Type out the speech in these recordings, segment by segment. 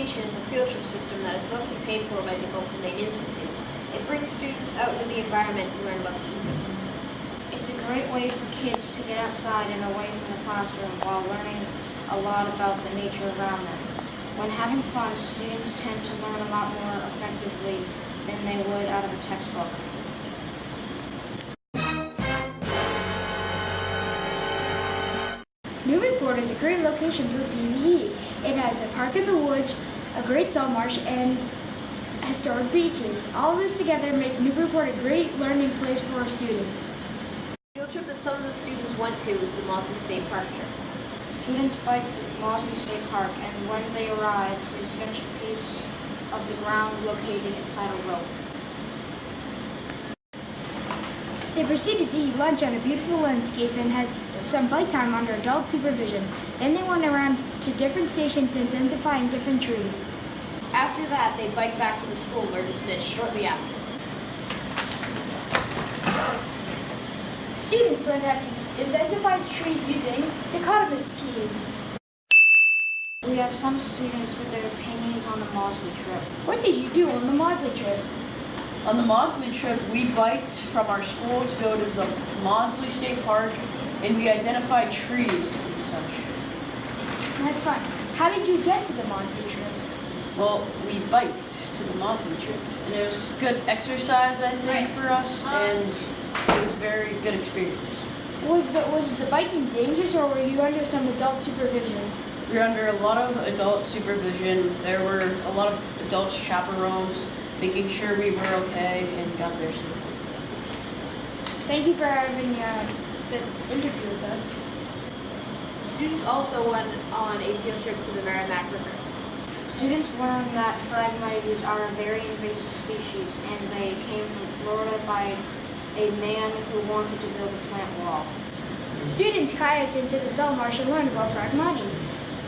Education is a field trip system that is mostly paid for by the Gulf Maine Institute. It brings students out into the environment to learn about the ecosystem. It's a great way for kids to get outside and away from the classroom while learning a lot about the nature around them. When having fun, students tend to learn a lot more effectively than they would out of a textbook. Newburyport is a great location for PVE. It has a park in the woods, a great salt marsh, and historic beaches. All of this together make Newburyport a great learning place for our students. The field trip that some of the students went to was the Maudsley State Park trip. Students biked to Maudsley State Park, and when they arrived, they sketched a piece of the ground located inside a rope. They proceeded to eat lunch on a beautiful landscape and had some bike time under adult supervision. Then they went around to different stations identifying different trees. After that, they biked back to the school and were dismissed shortly after. Students learned how to identify trees using dichotomous keys. We have some students with their opinions on the Maudsley trip. What did you do on the Maudsley trip? On the Maudsley trip, we biked from our school to go to the Maudsley State Park, and we identified trees and such. That's fun. How did you get to the Maudsley trip? Well, we biked to the Maudsley trip, and it was good exercise, I think, for us, and it was a very good experience. Was the biking dangerous, or were you under some adult supervision? We were under a lot of adult supervision. There were a lot of adult chaperones making sure we were okay and got there safely. Thank you for having the interview with us. Students also went on a field trip to the Merrimack River. Students learned that Phragmites are a very invasive species, and they came from Florida by a man who wanted to build a plant wall. Students kayaked into the salt marsh and learned about Phragmites.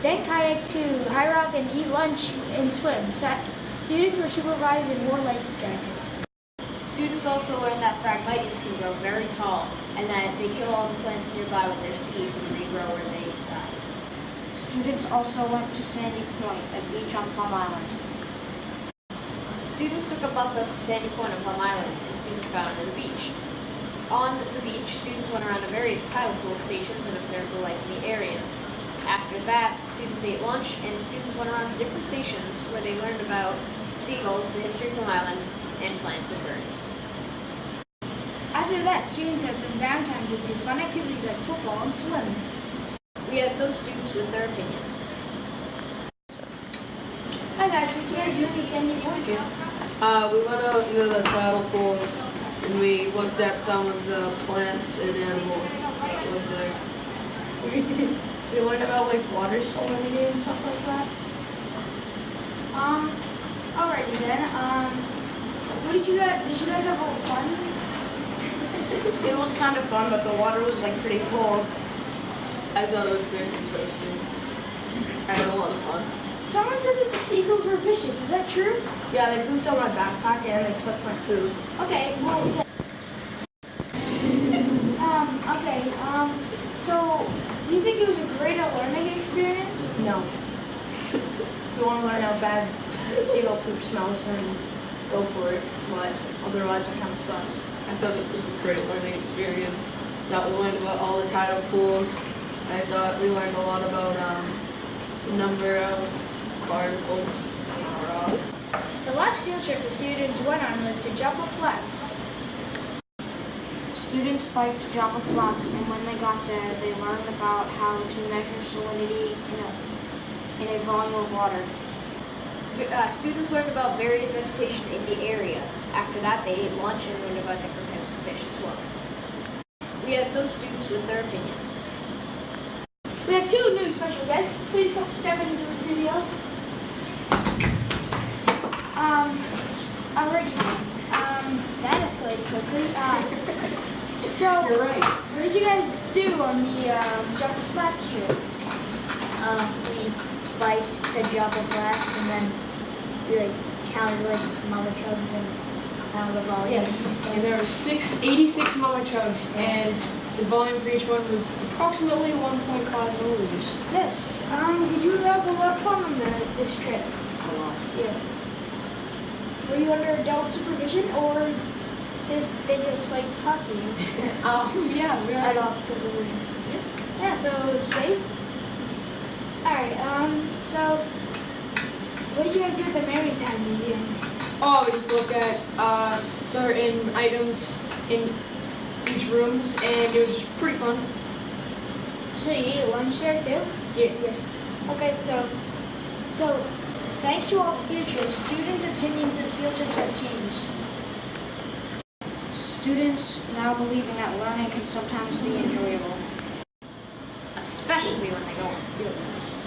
Then kayaked to High Rock and eat lunch and swim. Students were supervised and wore life jackets. Students also learned that Phragmites can grow very tall and that they kill all the plants nearby with their seeds and regrow where they die. Students also went to Sandy Point, a beach on Plum Island. Students took a bus up to Sandy Point on Plum Island, and students got onto the beach. On the beach, students went around to various tidal pool stations and observed the life in the areas. After that, students ate lunch, and students went around to different stations where they learned about seagulls, the history of Plum Island, and plants and birds. After that, students had some downtime to do fun activities like football and swim. We have some students with their opinions. Hi guys, what did you guys do in the Sandy Point trip? We went out into the tidal pools and we looked at some of the plants and animals that live there. We learned about like water salinity and stuff like that. Alrighty then. What did you guys have all fun? It was kind of fun, but the water was like pretty cold. I thought it was nice and toasty. I had a lot of fun. Someone said that the seagulls were vicious. Is that true? Yeah, they pooped on my backpack and they took my food. Okay, well, okay, so, do you think it was a great learning experience? No. If you want to learn how bad seagull poop smells, then go for it. But otherwise, it kind of sucks. I thought it was a great learning experience. That we learned about all the tidal pools. I thought we learned a lot about the number of particles in a rock. The last field trip the students went on was to Joppa Flats. Students biked to Joppa Flats, and when they got there, they learned about how to measure salinity in a volume of water. Students learned about various vegetation in the area. After that, they ate lunch and learned about different types of fish as well. We have some students with their opinions. We have two new special guests. Please come step into the studio. Alrighty. That escalated quickly. So, You're right. what did you guys do on the Joppa Flats trip? We biked the Joppa Flats and then we counted mama chugs and found the volume. Yes, and there were 86 mama chugs, and the volume for each one was approximately 1.5 milliliters. Yes. Did you have a lot of fun on this trip? A Yes. Were you under adult supervision or did they just like hockey? Yeah, we are. Adult supervision. Yeah, so it was safe. Alright, so what did you guys do at the Maritime Museum? Oh, we just looked at certain items in each rooms, and it was pretty fun. So you ate lunch there too? Yeah. Yes. Okay, so thanks to all the field trips, students' opinions of field trips have changed. Students now believing that learning can sometimes be enjoyable. Especially when they go on field trips.